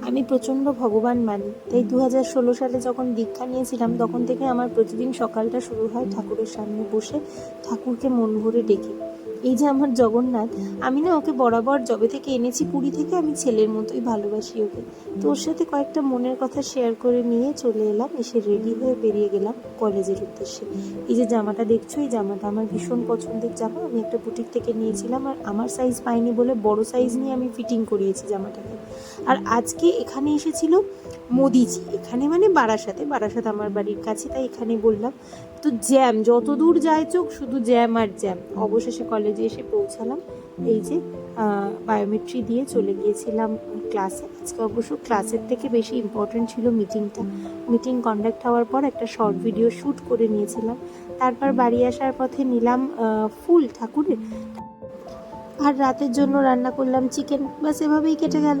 আমি প্রচণ্ড ভগবান মানি, তাই 2016 সালে যখন দীক্ষা নিয়েছিলাম তখন থেকে আমার প্রতিদিন সকালটা শুরু হয় ঠাকুরের সামনে বসে ঠাকুরকে মন ভরে ডেকে। এই যে আমার জগন্নাথ, আমি না ওকে বরাবর যবে থেকে এনেছি পুরী থেকে, আমি ছেলের মতোই ভালোবাসি ওকে। তো ওর সাথে কয়েকটা মনের কথা শেয়ার করে নিয়ে চলে এলাম, এসে রেডি হয়ে বেরিয়ে গেলাম কলেজের উদ্দেশ্যে। এই যে জামাটা দেখছো, এই জামাটা আমার ভীষণ পছন্দের জামা, আমি একটা বুটিক থেকে নিয়েছিলাম, আর আমার সাইজ পাইনি বলে বড় সাইজ নিয়ে আমি ফিটিং করিয়েছি জামাটাকে। আর আজকে এখানে এসেছিল মোদিজি, এখানে মানে বারাসাতে আমার বাড়ির কাছে, তাই এখানে বললাম। তো জ্যাম, যত দূর যায় চোখ শুধু জ্যাম আর জ্যাম। অবশেষে কলেজে এসে পৌঁছালাম। এই যে বায়োমেট্রি দিয়ে চলে গিয়েছিলাম ক্লাসে। আজকে অবশ্য ক্লাসের থেকে বেশি ইম্পর্টেন্ট ছিল মিটিংটা। মিটিং কন্ডাক্ট হওয়ার পর একটা শর্ট ভিডিও শ্যুট করে নিয়েছিলাম। তারপর বাড়ি আসার পথে নিলাম ফুল ঠাকুরের, আর রাতের জন্য রান্না করলাম চিকেন। বাস এভাবেই কেটে গেল।